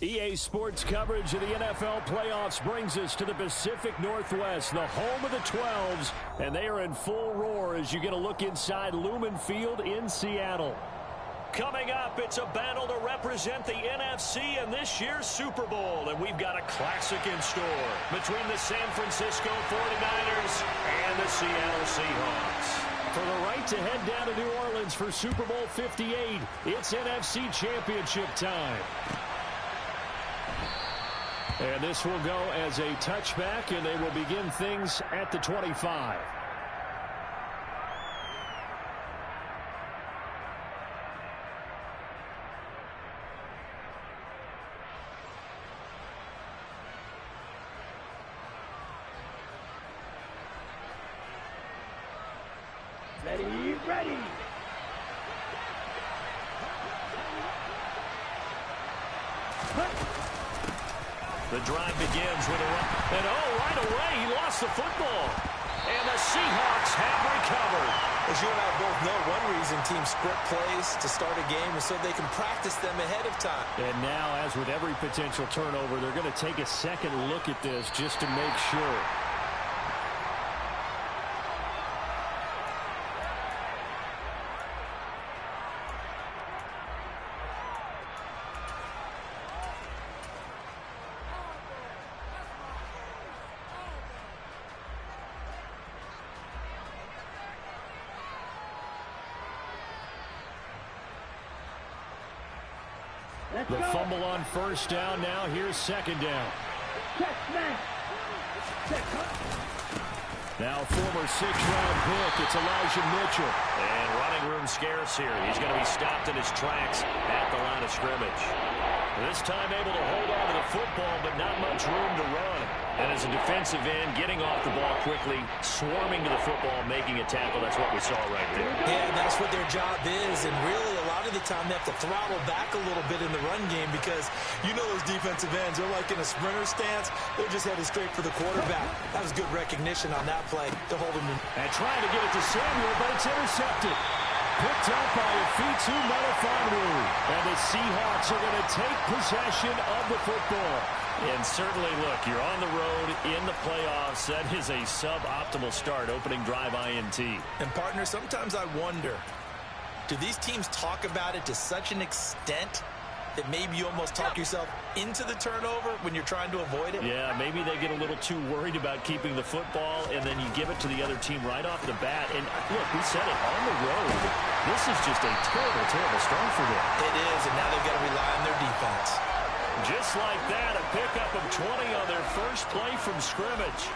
EA Sports coverage of the NFL playoffs brings us to the Pacific Northwest, the home of the 12s, and they are in full roar as you get a look inside Lumen Field in Seattle. Coming up, it's a battle to represent the NFC in this year's Super Bowl, and we've got a classic in store between the San Francisco 49ers and the Seattle Seahawks. For the right to head down to New Orleans for Super Bowl 58, it's NFC Championship time. And this will go as a touchback, and they will begin things at the 25. Ready. The drive begins with a run. And right away, he lost the football. And the Seahawks have recovered. As you and I both know, one reason teams script plays to start a game is so they can practice them ahead of time. And now, as with every potential turnover, they're going to take a second look at this just to make sure. The fumble on first down. Now here's second down. Now former sixth-round pick, it's Elijah Mitchell. And running room scarce here. He's going to be stopped in his tracks at the line of scrimmage. This time able to hold on to the football, but not much room to run. And as a defensive end, getting off the ball quickly, swarming to the football, making a tackle. That's what we saw right there. Yeah, that's what their job is. And really, a lot of the time, they have to throttle back a little bit in the run game because you know those defensive ends, they're like in a sprinter stance. They're just headed straight for the quarterback. That was good recognition on that play to hold him in. And trying to get it to Samuel, but it's intercepted. Picked up by Afitu Melifonwu. And the Seahawks are going to take possession of the football. And certainly, look, you're on the road in the playoffs. That is a suboptimal start, opening drive INT. And, partner, sometimes I wonder, do these teams talk about it to such an extent that maybe you almost talk yourself into the turnover when you're trying to avoid it? Yeah, maybe they get a little too worried about keeping the football, and then you give it to the other team right off the bat. And, look, we said it, on the road, this is just a terrible, terrible start for them. It is, and now they've got to rely on their defense. Just like that, a pickup of 20 on their first play from scrimmage.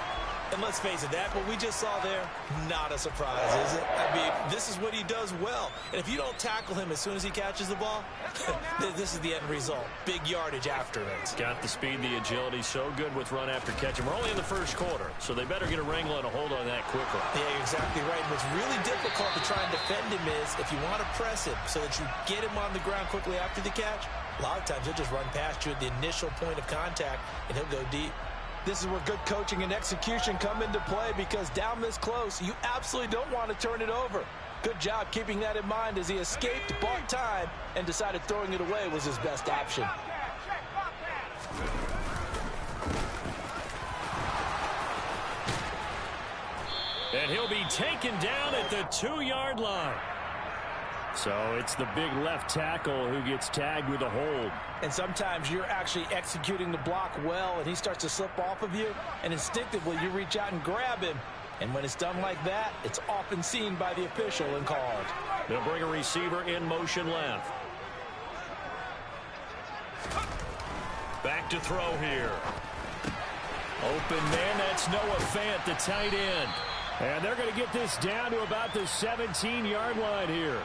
And let's face it, that what we just saw there, not a surprise, is it? I mean, this is what he does well. And if you don't tackle him as soon as he catches the ball, this is the end result. Big yardage after it. Got the speed, the agility, so good with run after catch. And we're only in the first quarter, so they better get a wrangle and a hold on that quickly. Yeah, exactly right. And what's really difficult to try and defend him is if you want to press him so that you get him on the ground quickly after the catch, a lot of times he'll just run past you at the initial point of contact, and he'll go deep. This is where good coaching and execution come into play because down this close, you absolutely don't want to turn it over. Good job keeping that in mind as he escaped, bought time, and decided throwing it away was his best option. And he'll be taken down at the 2-yard line. So it's the big left tackle who gets tagged with a hold. And sometimes you're actually executing the block well, and he starts to slip off of you, and instinctively you reach out and grab him. And when it's done like that, it's often seen by the official and called. They'll bring a receiver in motion left. Back to throw here. Open man, that's Noah Fant, the tight end. And they're going to get this down to about the 17-yard line here.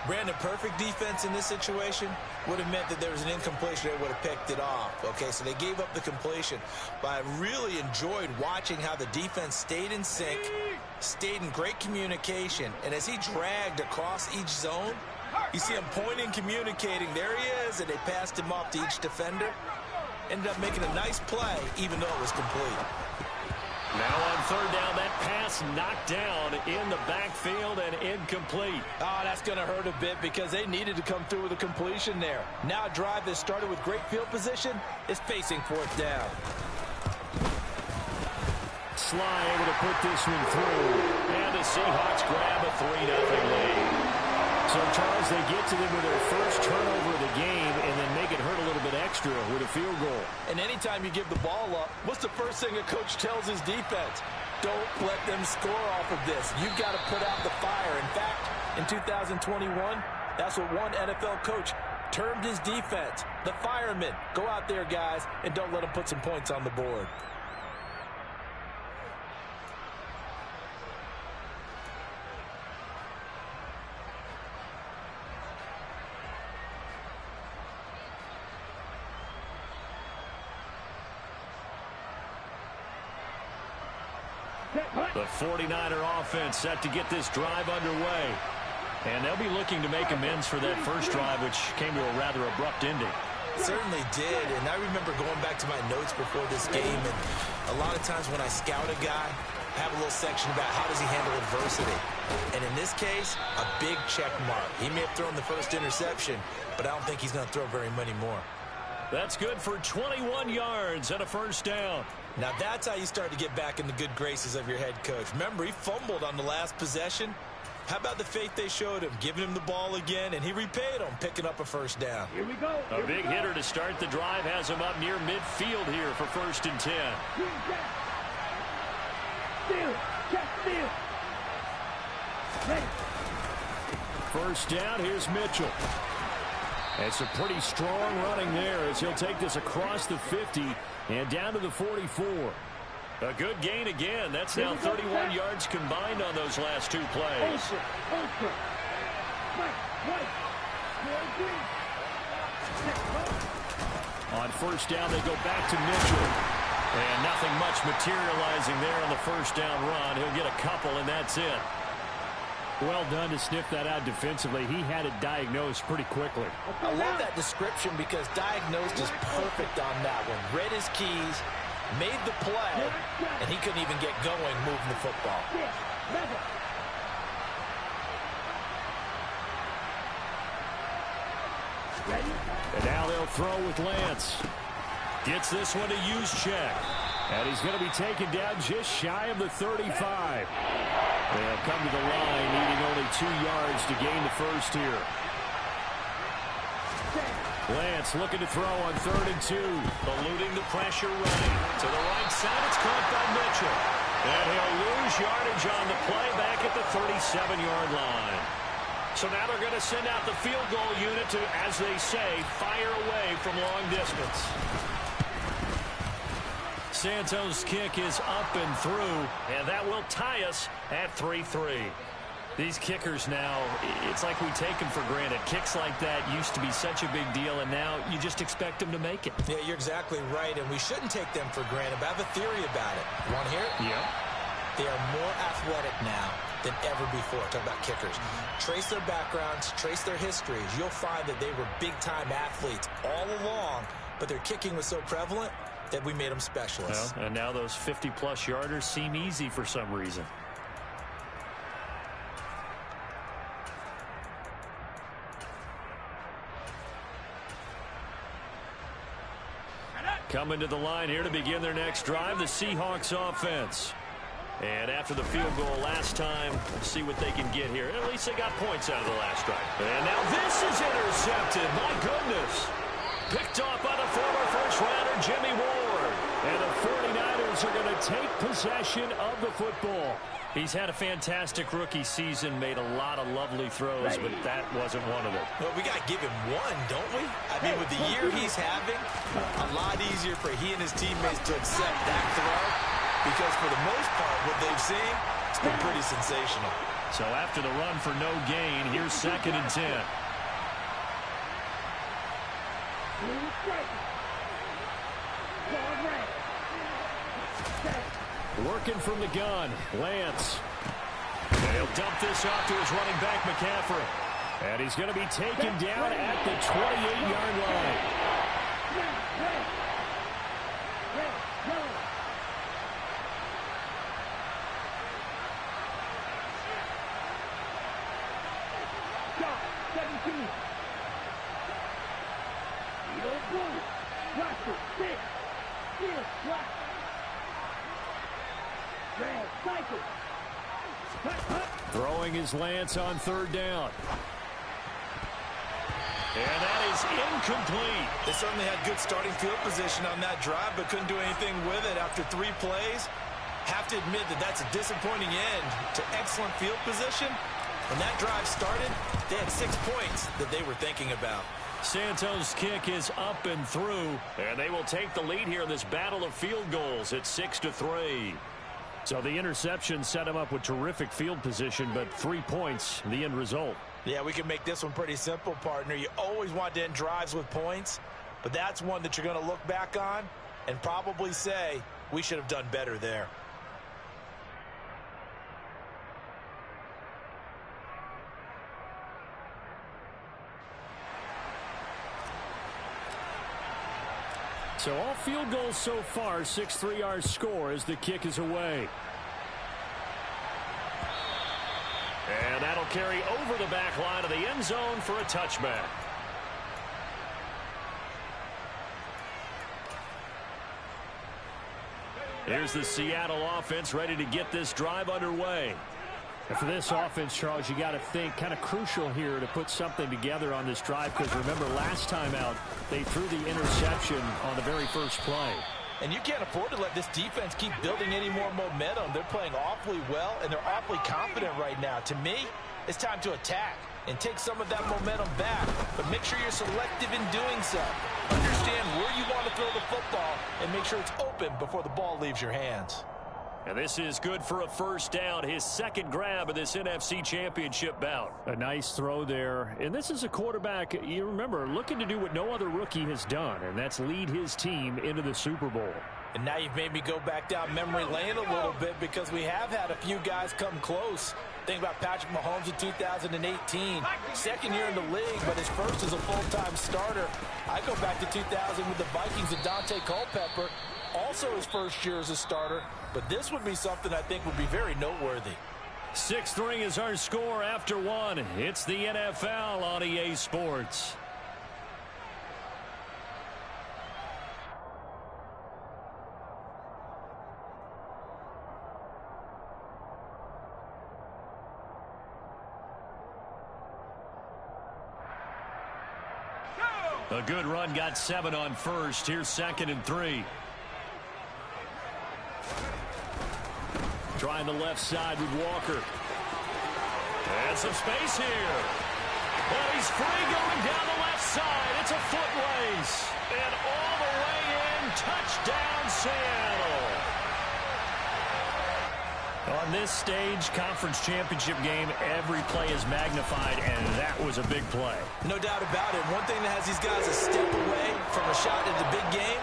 Brandon, perfect defense in this situation would have meant that there was an incompletion. They would have picked it off. Okay, so they gave up the completion. But I really enjoyed watching how the defense stayed in sync, stayed in great communication. And as he dragged across each zone, you see him pointing, communicating. There he is, and they passed him off to each defender. Ended up making a nice play, even though it was complete. Now on third down, that pass knocked down in the backfield and incomplete. Oh, that's going to hurt a bit because they needed to come through with a completion there. Now a drive that started with great field position is facing fourth down. Sly able to put this one through. And the Seahawks grab a 3-0 lead. So, Charles, they get to them with their first turnover of the game and then make it hurt a little bit extra with a field goal. And anytime you give the ball up, what's the first thing a coach tells his defense? Don't let them score off of this. You've got to put out the fire. In fact, in 2021, that's what one NFL coach termed his defense. The firemen. Go out there, guys, and don't let them put some points on the board. The 49er offense set to get this drive underway. And they'll be looking to make amends for that first drive, which came to a rather abrupt ending. Certainly did, and I remember going back to my notes before this game, and a lot of times when I scout a guy, I have a little section about how does he handle adversity. And in this case, a big check mark. He may have thrown the first interception, but I don't think he's going to throw very many more. That's good for 21 yards and a first down. Now that's how you start to get back in the good graces of your head coach. Remember, he fumbled on the last possession. How about the faith they showed him, giving him the ball again, and he repaid them, picking up a first down. Here we go. A big hitter to start the drive has him up near midfield here for 1st and 10. Steal. Check, steal. Ready. First down, here's Mitchell. It's a pretty strong running there as he'll take this across the 50 and down to the 44. A good gain again. That's now 31 yards combined on those last two plays. On first down, they go back to Mitchell. And nothing much materializing there on the first down run. He'll get a couple, and that's it. Well done to sniff that out defensively. He had it diagnosed pretty quickly. I love that description because diagnosed is perfect on that one. Read his keys, made the play, and he couldn't even get going moving the football. And now they'll throw with Lance. Gets this one to use check. And he's going to be taken down just shy of the 35. They'll come to the line, needing only 2 yards to gain the first here. Lance looking to throw on 3rd and 2. Eluding the pressure running. To the right side, it's caught by Mitchell. And he'll lose yardage on the play back at the 37-yard line. So now they're going to send out the field goal unit to, as they say, fire away from long distance. Santos' kick is up and through, and that will tie us at 3-3. These kickers now, it's like we take them for granted. Kicks like that used to be such a big deal, and now you just expect them to make it. Yeah, you're exactly right, and we shouldn't take them for granted. But I have a theory about it. You want to hear it? Yep. They are more athletic now than ever before. Talk about kickers. Trace their backgrounds, trace their histories. You'll find that they were big-time athletes all along, but their kicking was so prevalent that we made them specialists. Well, and now those 50-plus yarders seem easy for some reason. Coming to the line here to begin their next drive, the Seahawks offense. And after the field goal last time, we'll see what they can get here. At least they got points out of the last drive. And now this is intercepted. My goodness. Picked off by the former first-rounder, Jimmy Ward. And the 49ers are going to take possession of the football. He's had a fantastic rookie season, made a lot of lovely throws, but that wasn't one of them. Well, we got to give him one, don't we? I mean, with the year he's having, a lot easier for he and his teammates to accept that throw because for the most part, what they've seen, it's been pretty sensational. So after the run for no gain, here's 2nd and 10. Working from the gun, Lance. And he'll dump this off to his running back, McCaffrey. And he's going to be taken down at the 28-yard line. Watch it. Stick. Still. Watch. Grab. Cycle. Cut. Throwing his Lance on third down. And that is incomplete. They certainly had good starting field position on that drive, but couldn't do anything with it after 3 plays. Have to admit that that's a disappointing end to excellent field position. When that drive started, they had 6 points that they were thinking about. Santos' kick is up and through, and they will take the lead here in this battle of field goals at 6-3. So the interception set him up with terrific field position, but 3 points, the end result. Yeah, we can make this one pretty simple, partner. You always want to end drives with points, but that's one that you're going to look back on and probably say, we should have done better there. So all field goals so far, 6-3 our score as the kick is away. And that'll carry over the back line of the end zone for a touchback. Here's the Seattle offense ready to get this drive underway. And for this offense, Charles, you got to think kind of crucial here to put something together on this drive, because remember last time out they threw the interception on the very first play. And you can't afford to let this defense keep building any more momentum. They're playing awfully well, and they're awfully confident right now. To me, it's time to attack and take some of that momentum back. But make sure you're selective in doing so. Understand where you want to throw the football and make sure it's open before the ball leaves your hands. And this is good for a first down, his second grab of this NFC Championship bout. A nice throw there. And this is a quarterback, you remember, looking to do what no other rookie has done, and that's lead his team into the Super Bowl. And now you've made me go back down memory lane a little bit, because we have had a few guys come close. Think about Patrick Mahomes in 2018. Second year in the league, but his first as a full-time starter. I go back to 2000 with the Vikings and Dante Culpepper. Also his first year as a starter, but this would be something I think would be very noteworthy. 6-3 is our score after 1. It's the NFL on EA Sports. A good run, got 7 on first. Here's 2nd and 3. Trying the left side with Walker. And some space here. Well, he's free going down the left side. It's a foot race. And all the way in, touchdown Seattle. On this stage, conference championship game, every play is magnified, and that was a big play. No doubt about it. One thing that has these guys a step away from a shot in the big game,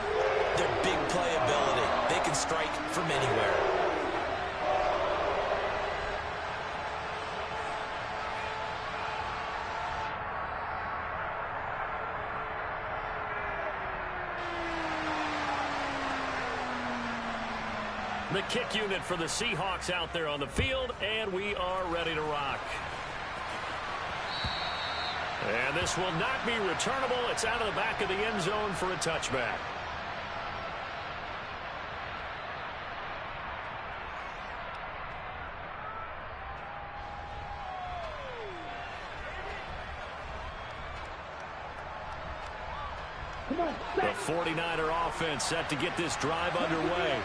their big playability. They can strike from anywhere. The kick unit for the Seahawks out there on the field, and we are ready to rock. And this will not be returnable. It's out of the back of the end zone for a touchback. The 49er offense set to get this drive underway.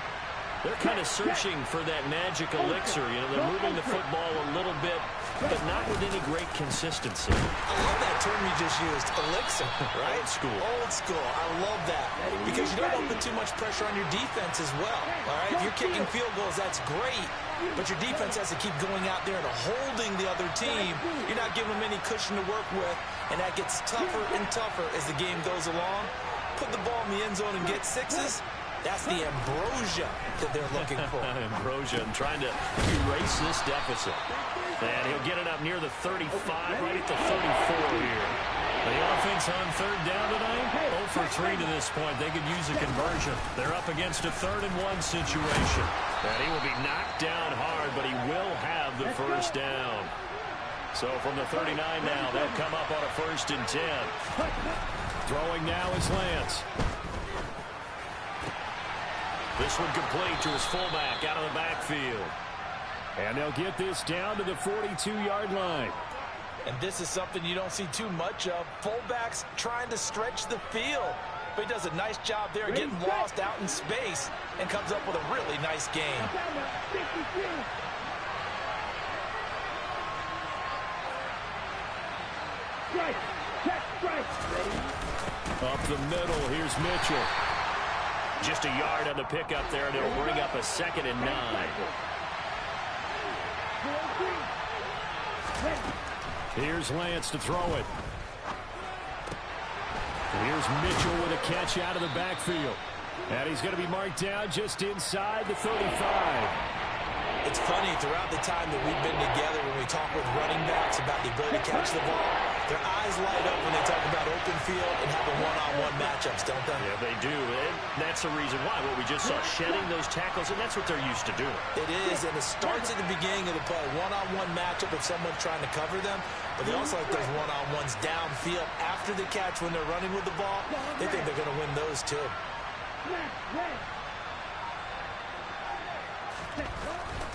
They're kind of searching for that magic elixir. You know, they're moving the football a little bit, but not with any great consistency. I love that term you just used, elixir, right? Old school. Old school. I love that, because you don't want to put too much pressure on your defense as well. All right, if you're kicking field goals, that's great, but your defense has to keep going out there and holding the other team. You're not giving them any cushion to work with, and that gets tougher and tougher as the game goes along. Put the ball in the end zone and get 6s. That's the ambrosia that they're looking for. Ambrosia, and trying to erase this deficit. And he'll get it up near the 35, right at the 34 here. The offense on third down tonight, 0 for 3 to this point. They could use a conversion. They're up against a 3rd and 1 situation. And he will be knocked down hard, but he will have the first down. So from the 39 now, they'll come up on a 1st and 10. Throwing now is Lance. This one complete to his fullback out of the backfield. And they'll get this down to the 42-yard line. And this is something you don't see too much of. Fullbacks trying to stretch the field. But he does a nice job there getting lost out in space and comes up with a really nice game. Up the middle, here's Mitchell. Just a yard on the pickup there, and it'll bring up a 2nd and 9. Here's Lance to throw it. Here's Mitchell with a catch out of the backfield. And he's going to be marked down just inside the 35. It's funny, throughout the time that we've been together, when we talk with running backs about the ability to catch the ball, their eyes light up when they talk about open field and having one-on-one matchups, don't they? Yeah, they do. And that's the reason why. What we just saw, shedding those tackles, and that's what they're used to doing. It is, and it starts at the beginning of the play. One-on-one matchup with someone trying to cover them, but they also like those one-on-ones downfield after the catch when they're running with the ball. They think they're going to win those too.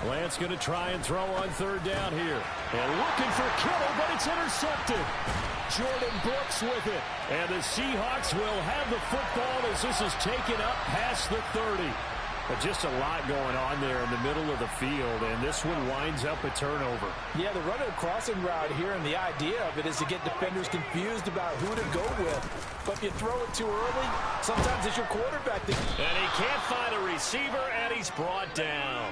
Lance going to try and throw on 3rd down here. And looking for Kittle, but it's intercepted. Jordan Brooks with it. And the Seahawks will have the football as this is taken up past the 30. But just a lot going on there in the middle of the field, and this one winds up a turnover. Yeah, the running crossing route here, and the idea of it is to get defenders confused about who to go with. But if you throw it too early, sometimes it's your quarterback. And he can't find a receiver, and he's brought down.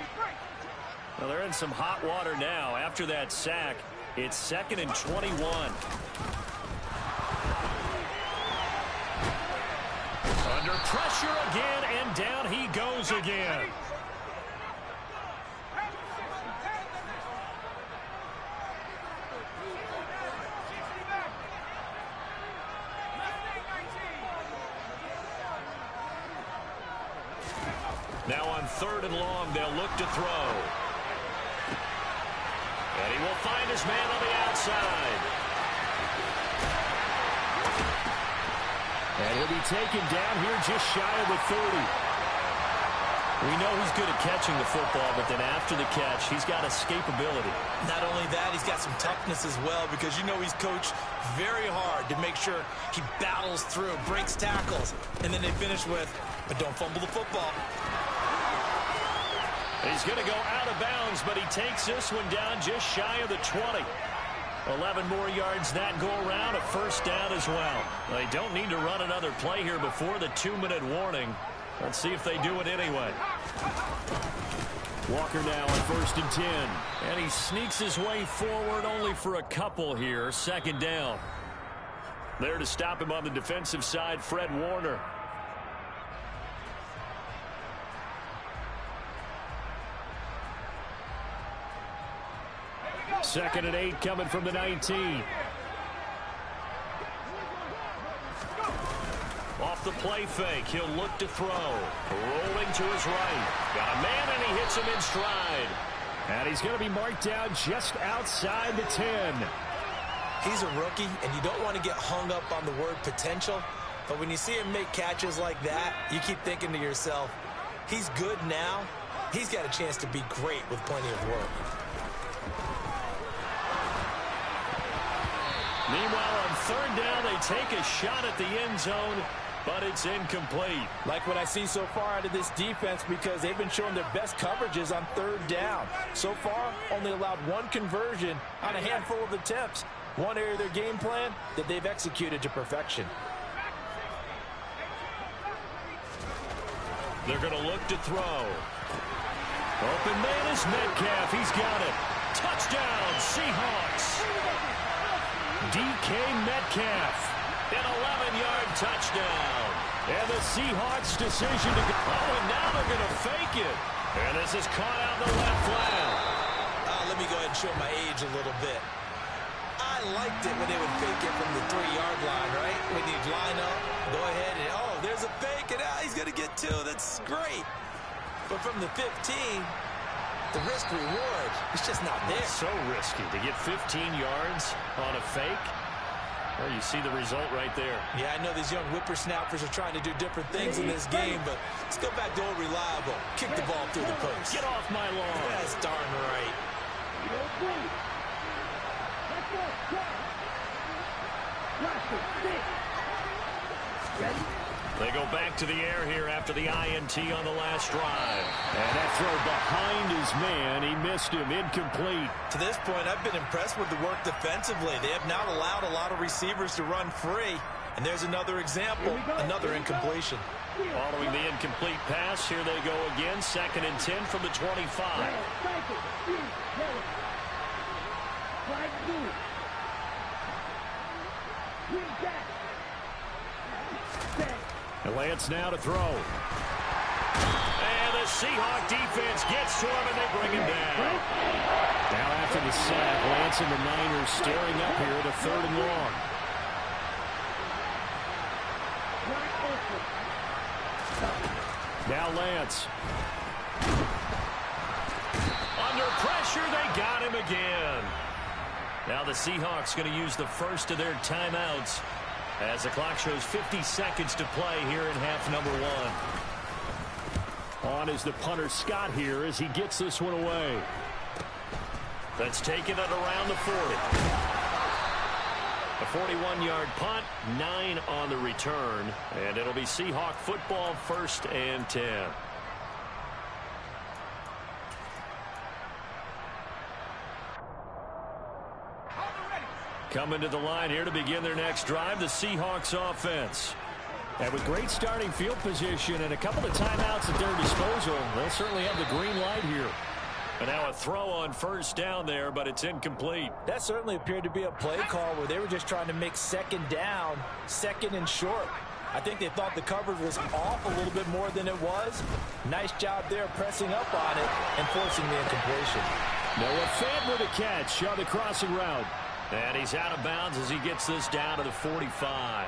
Well, they're in some hot water now. After that sack, it's 2nd and 21. Under pressure again, and down he goes again. Now on 3rd and long, they'll look to throw. And he will find his man on the outside. And he'll be taken down here just shy of the 30. We know he's good at catching the football, but then after the catch, he's got escapability. Not only that, he's got some toughness as well, because you know he's coached very hard to make sure he battles through, breaks tackles, and then they finish with, but don't fumble the football. He's going to go out of bounds, but he takes this one down just shy of the 20. 11 more yards that go around, a 1st down as well. They don't need to run another play here before the 2-minute warning. Let's see if they do it anyway. Walker now on 1st and 10. And he sneaks his way forward only for a couple here. 2nd down. There to stop him on the defensive side, Fred Warner. Second and 8 coming from the 19. Off the play fake, he'll look to throw. Rolling to his right. Got a man, and he hits him in stride. And he's going to be marked down just outside the 10. He's a rookie, and you don't want to get hung up on the word potential. But when you see him make catches like that, you keep thinking to yourself, he's good now. He's got a chance to be great with plenty of work. Meanwhile, on 3rd down, they take a shot at the end zone, but it's incomplete. Like what I see so far out of this defense, because they've been showing their best coverages on 3rd down. So far, only allowed 1 conversion on a handful of attempts. One area of their game plan that they've executed to perfection. They're going to look to throw. Open man is Metcalf. He's got it. Touchdown, Seahawks. DK Metcalf, an 11-yard touchdown. And the Seahawks' decision to go. Oh, and now they're going to fake it. And this is caught out in the left flat. Let me go ahead and show my age a little bit. I liked it when they would fake it from the 3-yard line, right? When you'd line up, go ahead and, oh, there's a fake, and he's going to get 2. That's great. But from the 15, the risk reward is just not there. It's so risky to get 15 yards on a fake. Well, you see the result right there. Yeah, I know these young whippersnappers are trying to do different things in this game, but let's go back to old reliable. Kick the ball through the post. Get off my lawn. That's darn right. They go back to the air here after the INT on the last drive. And that throw behind his man. He missed him. Incomplete. To this point, I've been impressed with the work defensively. They have not allowed a lot of receivers to run free. And there's another example, another incompletion. Following the incomplete pass, here they go again. 2nd and 10 from the 25. And Lance now to throw. And the Seahawk defense gets to him, and they bring him down. Now after the sack, Lance and the Niners staring up here at a 3rd and long. Now Lance. Under pressure, they got him again. Now the Seahawks going to use the first of their timeouts as the clock shows 50 seconds to play here in half number 1. On is the punter Scott here as he gets this one away. That's taken at around the 40. A 41-yard punt, 9 on the return, and it'll be Seahawk football, 1st and 10. Coming to the line here to begin their next drive, the Seahawks offense. And with great starting field position and a couple of timeouts at their disposal, they'll certainly have the green light here. And now a throw on 1st down there, but it's incomplete. That certainly appeared to be a play call where they were just trying to make 2nd down, 2nd and short. I think they thought the coverage was off a little bit more than it was. Nice job there pressing up on it and forcing the incompletion. Noah Fant with a catch on the crossing route. And he's out of bounds as he gets this down to the 45.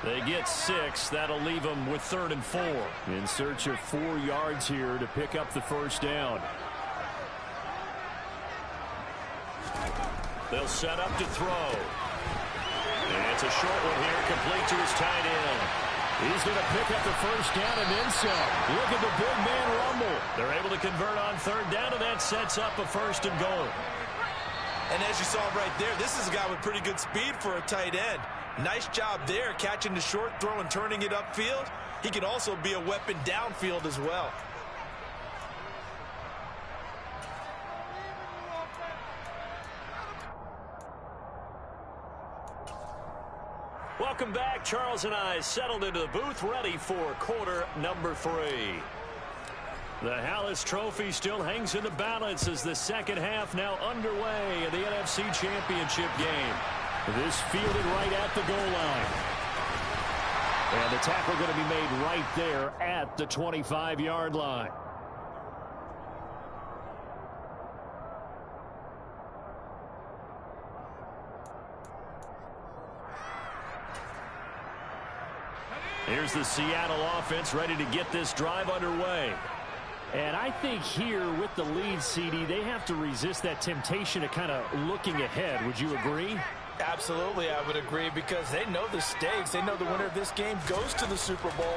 They get 6. That'll leave them with 3rd and 4. In search of 4 yards here to pick up the 1st down. They'll set up to throw. And it's a short one here, complete to his tight end. He's going to pick up the 1st down and then some. Look at the big man rumble. They're able to convert on 3rd down, and that sets up a 1st and goal. And as you saw right there, this is a guy with pretty good speed for a tight end. Nice job there, catching the short throw and turning it upfield. He can also be a weapon downfield as well. Welcome back. Charles and I settled into the booth, ready for quarter number 3. The Hallis Trophy still hangs in the balance as the 2nd half now underway in the NFC Championship game. This fielded right at the goal line. And the tackle going to be made right there at the 25-yard line. Here's the Seattle offense ready to get this drive underway. And I think here with the lead, CD, they have to resist that temptation of kind of looking ahead. Would you agree? Absolutely, I would agree, because they know the stakes. They know the winner of this game goes to the Super Bowl.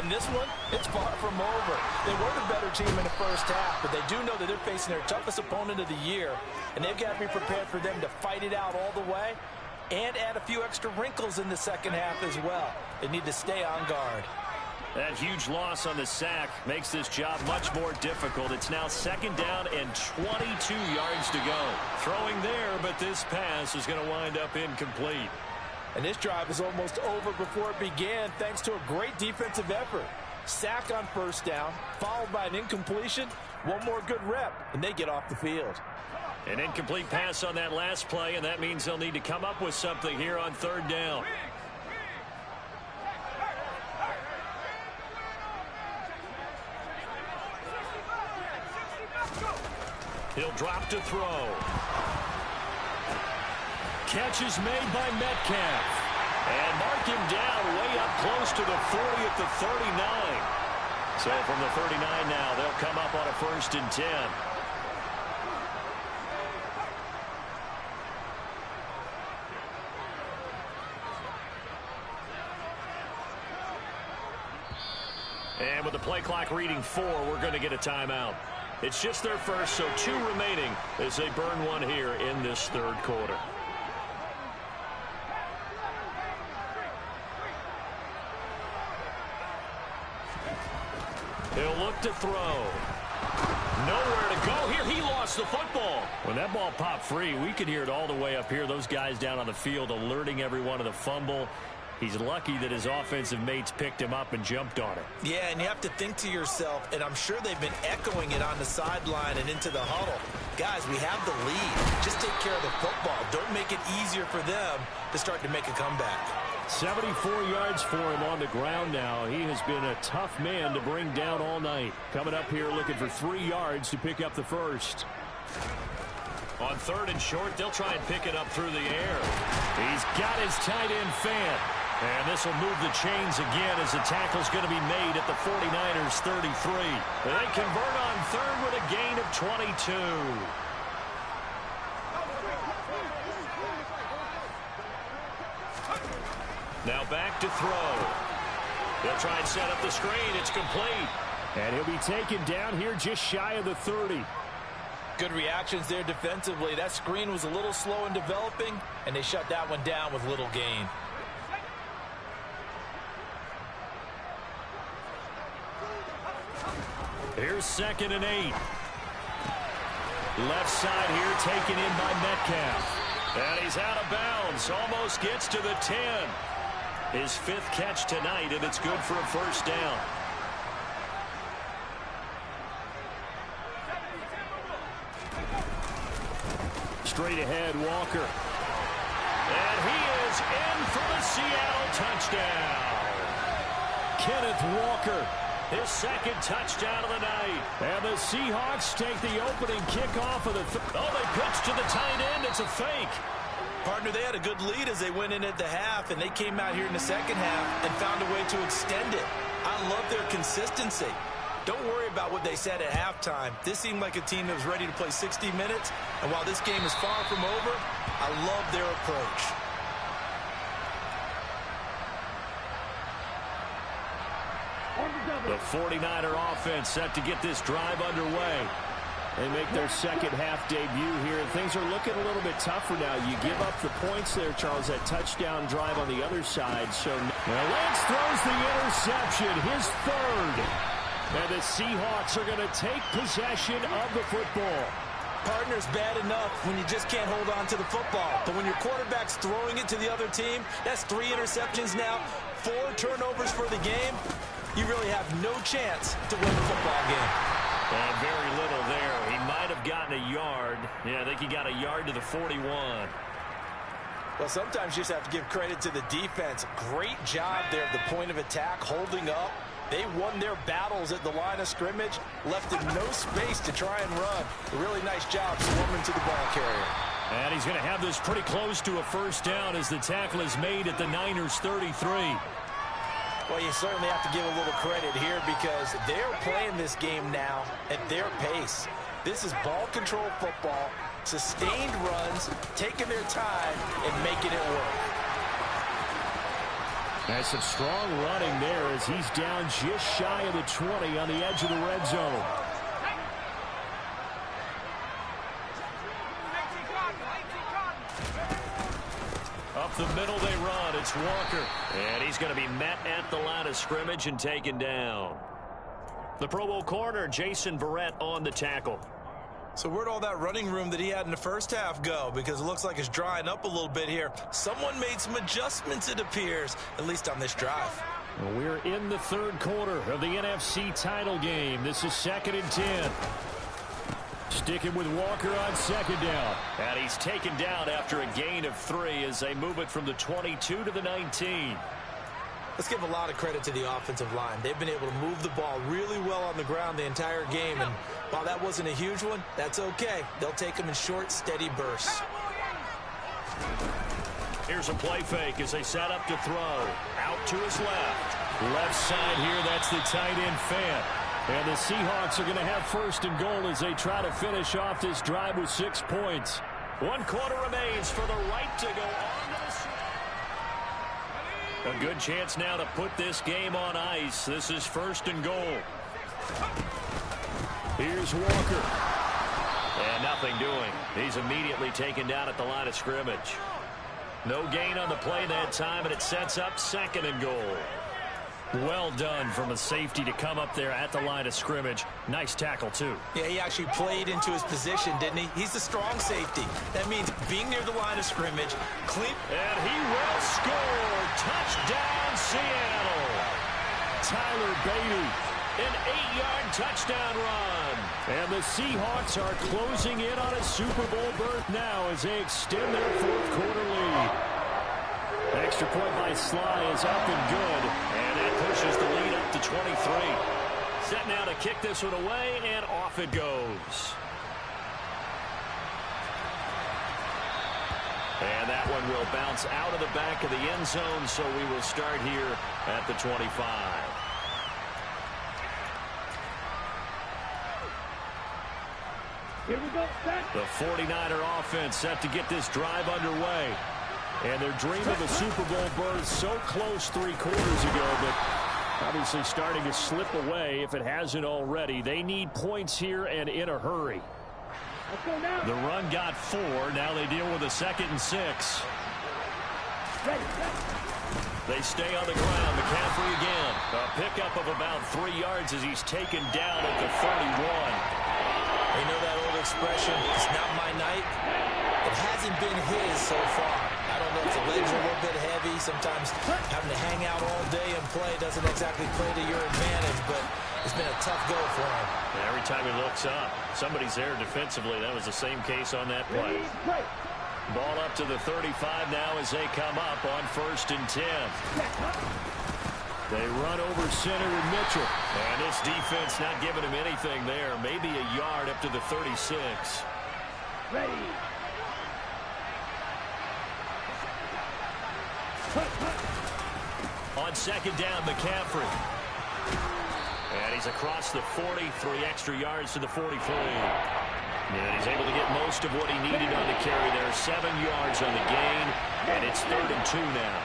And this one, it's far from over. They were the better team in the 1st half, but they do know that they're facing their toughest opponent of the year. And they've got to be prepared for them to fight it out all the way and add a few extra wrinkles in the 2nd half as well. They need to stay on guard. That huge loss on the sack makes this job much more difficult. It's now 2nd down and 22 yards to go. Throwing there, but this pass is going to wind up incomplete. And this drive is almost over before it began, thanks to a great defensive effort. Sack on 1st down, followed by an incompletion. One more good rep, and they get off the field. An incomplete pass on that last play, and that means they'll need to come up with something here on 3rd down. He'll drop to throw. Catch is made by Metcalf. And mark him down way up close to the 40 at the 39. So from the 39 now, they'll come up on a 1st and 10. And with the play clock reading 4, we're going to get a timeout. It's just their first, so 2 remaining as they burn one here in this third quarter. He'll look to throw. Nowhere to go here. He lost the football. When that ball popped free, we could hear it all the way up here. Those guys down on the field alerting everyone of the fumble. He's lucky that his offensive mates picked him up and jumped on it. Yeah, and you have to think to yourself, and I'm sure they've been echoing it on the sideline and into the huddle. Guys, we have the lead. Just take care of the football. Don't make it easier for them to start to make a comeback. 74 yards for him on the ground now. He has been a tough man to bring down all night. Coming up here looking for 3 yards to pick up the first. On 3rd and short, they'll try and pick it up through the air. He's got his tight end fan. And this will move the chains again as the tackle's going to be made at the 49ers 33. They convert on 3rd with a gain of 22. Now back to throw. They'll try and set up the screen. It's complete. And he'll be taken down here just shy of the 30. Good reactions there defensively. That screen was a little slow in developing, and they shut that one down with little gain. Here's 2nd and 8. Left side here taken in by Metcalf. And he's out of bounds. Almost gets to the 10. His 5th catch tonight, and it's good for a first down. Straight ahead, Walker. And he is in for the Seattle touchdown. Kenneth Walker, his 2nd touchdown of the night. And the Seahawks take the opening kickoff of the they pitch to the tight end. It's a fake. Partner, they had a good lead as they went in at the half, and they came out here in the second half and found a way to extend it. I love their consistency. Don't worry about what they said at halftime. This seemed like a team that was ready to play 60 minutes, and while this game is far from over, I love their approach. The 49er offense set to get this drive underway. They make their second half debut here. Things are looking a little bit tougher now. You give up the points there, Charles, that touchdown drive on the other side. So Lance throws the interception, his 3rd. And the Seahawks are going to take possession of the football. Partner's bad enough when you just can't hold on to the football. But when your quarterback's throwing it to the other team, that's 3 interceptions now, 4 turnovers for the game. You really have no chance to win the football game. And very little there. He might have gotten a yard. Yeah, I think he got a yard to the 41. Well, sometimes you just have to give credit to the defense. Great job there at the point of attack, holding up. They won their battles at the line of scrimmage, left them no space to try and run. A really nice job swarming to the ball carrier. And he's going to have this pretty close to a first down as the tackle is made at the Niners 33. Well, you certainly have to give a little credit here because they're playing this game now at their pace. This is ball control football, sustained runs, taking their time and making it work. And some strong running there as he's down just shy of the 20 on the edge of the red zone. Up the middle they run. It's Walker. And he's going to be met at the line of scrimmage and taken down. The Pro Bowl corner, Jason Verrett, on the tackle. So where'd all that running room that he had in the first half go? Because it looks like it's drying up a little bit here. Someone made some adjustments, it appears, at least on this drive. Well, we're in the third quarter of the NFC title game. This is 2nd and 10. Sticking with Walker on 2nd down. And he's taken down after a gain of 3 as they move it from the 22 to the 19. Let's give a lot of credit to the offensive line. They've been able to move the ball really well on the ground the entire game. And while that wasn't a huge one, that's okay. They'll take them in short, steady bursts. Here's a play fake as they set up to throw. Out to his left. Left side here, that's the tight end Fant. And the Seahawks are going to have 1st and goal as they try to finish off this drive with 6 points. 1 quarter remains for the right to go on to the A good chance now to put this game on ice. This is 1st and goal. Here's Walker. And nothing doing. He's immediately taken down at the line of scrimmage. No gain on the play that time, and it sets up 2nd and goal. Well done from a safety to come up there at the line of scrimmage. Nice tackle, too. Yeah, he actually played into his position, didn't he? He's the strong safety. That means being near the line of scrimmage, clean. And he will score. Touchdown, Seattle. Tyler Beatty, an 8-yard touchdown run. And the Seahawks are closing in on a Super Bowl berth now as they extend their 4th quarter lead. Extra point by Sly is up and good, and that pushes the lead up to 23. Set now to kick this one away, and off it goes. And that one will bounce out of the back of the end zone, so we will start here at the 25. Here we go, set. The 49er offense set to get this drive underway. And their dream of a Super Bowl berth so close 3 quarters ago, but obviously starting to slip away if it hasn't already. They need points here and in a hurry. Let's go now. The run got 4. Now they deal with a 2nd and 6. Ready, set. They stay on the ground. McCaffrey again. A pickup of about 3 yards as he's taken down at the 31. You know that old expression, it's not my night? It hasn't been his so far. I don't know if the legs are a little bit heavy. Sometimes having to hang out all day and play doesn't exactly play to your advantage, but it's been a tough go for him. And every time he looks up, somebody's there defensively. That was the same case on that play. Ball up to the 35 now as they come up on 1st and 10. They run over center with Mitchell. And this defense not giving him anything there. Maybe a yard up to the 36. Ready. On 2nd down, McCaffrey. And he's across the 40, 3 extra yards to the 43. And he's able to get most of what he needed on the carry there. 7 yards on the gain, and it's 3rd and 2 now.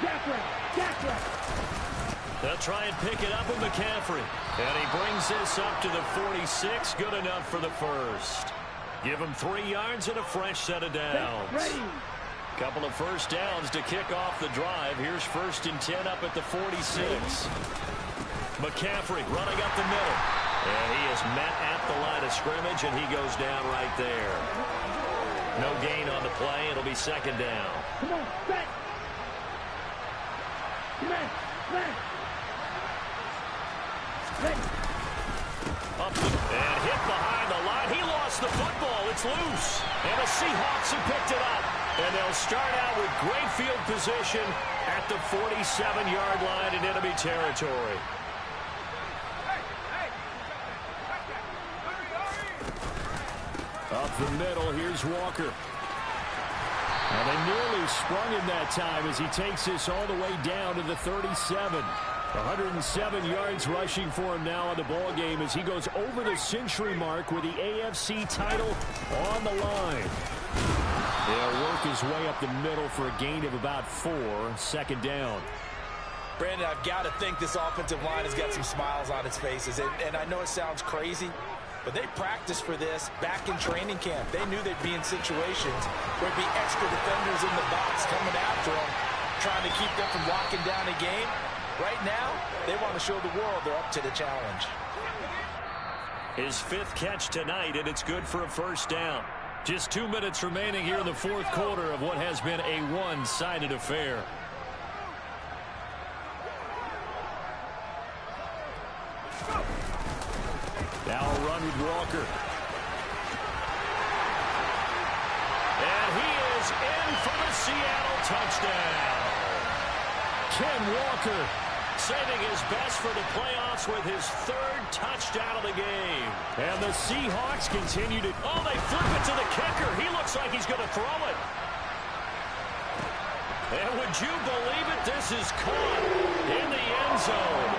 They'll try and pick it up with McCaffrey. And he brings this up to the 46. Good enough for the 1st. Give him 3 yards and a fresh set of downs. Couple of 1st downs to kick off the drive. Here's 1st and 10 up at the 46. McCaffrey running up the middle. And he is met at the line of scrimmage, and he goes down right there. No gain on the play. It'll be 2nd down. Come on, set. Smash, smash. Ready. Up and hit behind the line. He lost the football. It's loose. And the Seahawks have picked it up. And they'll start out with great field position at the 47-yard line in enemy territory. Up the middle, here's Walker. And they nearly sprung him that time as he takes this all the way down to the 37. 107 yards rushing for him now on the ball game as he goes over the century mark with the AFC title on the line. They'll work his way up the middle for a gain of about 4. 2nd down. Brandon, I've got to think this offensive line has got some smiles on its faces. And I know it sounds crazy, but they practiced for this back in training camp. They knew they'd be in situations where there'd be extra defenders in the box coming after them, trying to keep them from locking down a game. Right now, they want to show the world they're up to the challenge. His 5th catch tonight, and it's good for a 1st down. Just 2 minutes remaining here in the 4th quarter of what has been a one-sided affair. Now a run with Walker. And he is in for the Seattle touchdown. Ken Walker saving his best for the playoffs with his 3rd touchdown of the game. And the Seahawks continue to... Oh, they flip it to the kicker. He looks like he's going to throw it. And would you believe it? This is caught in the end zone.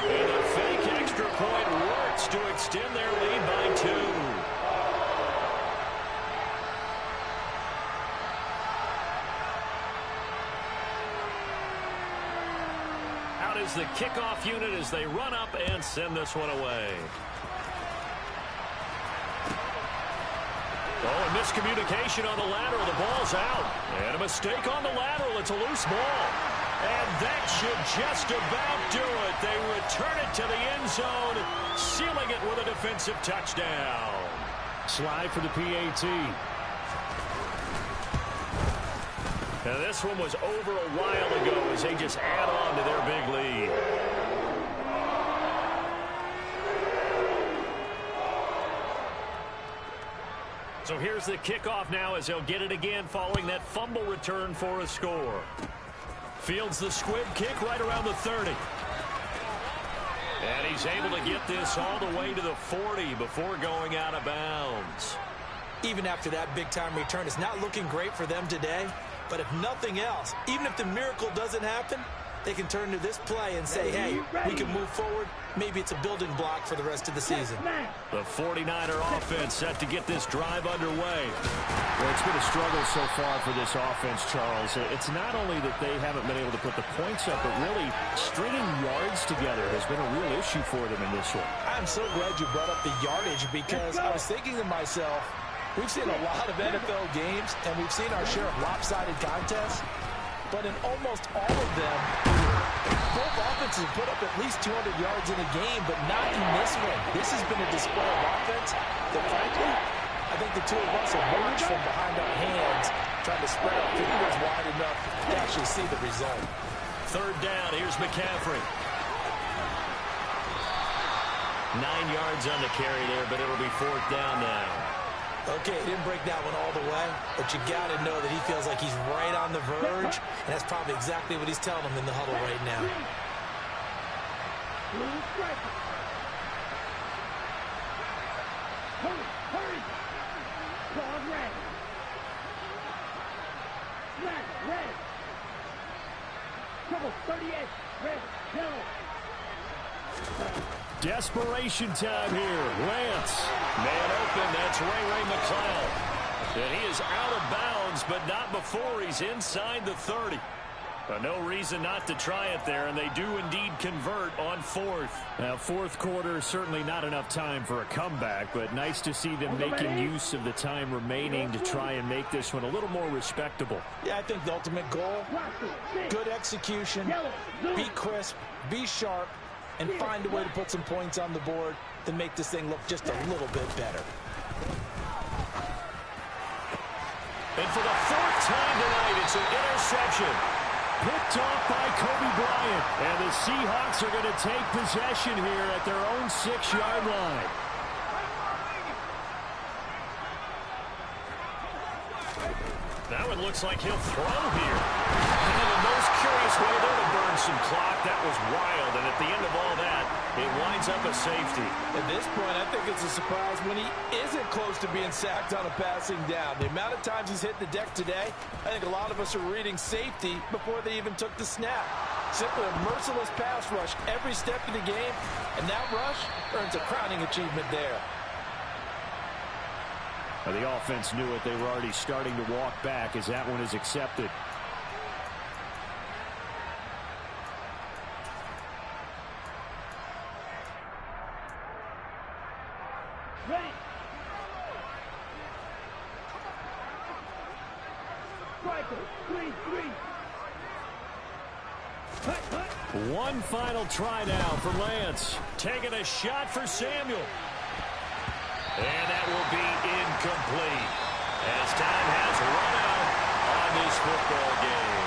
And a fake extra point works to extend their lead by 2. out as the kickoff unit as they run up and send this one away. Oh, and miscommunication on the lateral. The ball's out. And a mistake on the lateral. It's a loose ball. And that should just about do it. They return it to the end zone, sealing it with a defensive touchdown. Slide for the PAT. Now this one was over a while ago as they just add on to their big lead. So here's the kickoff now as they'll get it again following that fumble return for a score. Fields the squib kick right around the 30. And he's able to get this all the way to the 40 before going out of bounds. Even after that big-time return, it's not looking great for them today. But if nothing else, even if the miracle doesn't happen, they can turn to this play and say, hey, we can move forward. Maybe it's a building block for the rest of the season. The 49er offense set to get this drive underway. Well, it's been a struggle so far for this offense, Charles. It's not only that they haven't been able to put the points up, but really stringing yards together has been a real issue for them in this one. I'm so glad you brought up the yardage because I was thinking to myself, we've seen a lot of NFL games, and we've seen our share of lopsided contests. But in almost all of them, both offenses put up at least 200 yards in a game, but not in this one. This has been a display of offense that, frankly, I think the two of us have watched from behind our hands, trying to spread our fingers wide enough to actually see the result. Third down, here's McCaffrey. 9 yards on the carry there, but it'll be fourth down now. Okay, he didn't break that one all the way, but you got to know that he feels like he's right on the verge, and that's probably exactly what he's telling them in the huddle right now. Hurry, hurry. Ball ready. Snap, ready. Trouble, 38, ready, yellow. Desperation time here. Lance. Man open. That's Ray McCloud. And he is out of bounds, but not before he's inside the 30. No reason not to try it there, and they do indeed convert on fourth. Now, fourth quarter, certainly not enough time for a comeback, but nice to see them making use of the time remaining to try and make this one a little more respectable. Yeah, I think the ultimate goal, good execution, be crisp, be sharp, and find a way to put some points on the board to make this thing look just a little bit better. And for the fourth time tonight, it's an interception. Picked off by Kobe Bryant. And the Seahawks are going to take possession here at their own 6-yard line. That one looks like he'll throw here. And in the most curious way there to burn some clock. That was wild. And at the end of all that, it winds up a safety. At this point, I think it's a surprise when he isn't close to being sacked on a passing down. The amount of times he's hit the deck today, I think a lot of us are reading safety before they even took the snap. Simply a merciless pass rush every step of the game, and that rush earns a crowning achievement there. The offense knew it. They were already starting to walk back as that one is accepted. Ready. Striker, 3-3. One final try now for Lance. Taking a shot for Samuel. And that will be incomplete as time has run out on this football game.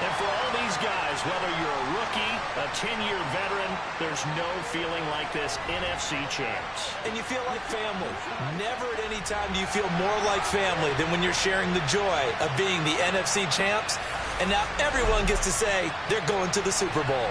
And for all these guys, whether you're a rookie, a 10-year veteran, there's no feeling like this NFC champs. And you feel like family. Never at any time do you feel more like family than when you're sharing the joy of being the NFC champs. And now everyone gets to say they're going to the Super Bowl.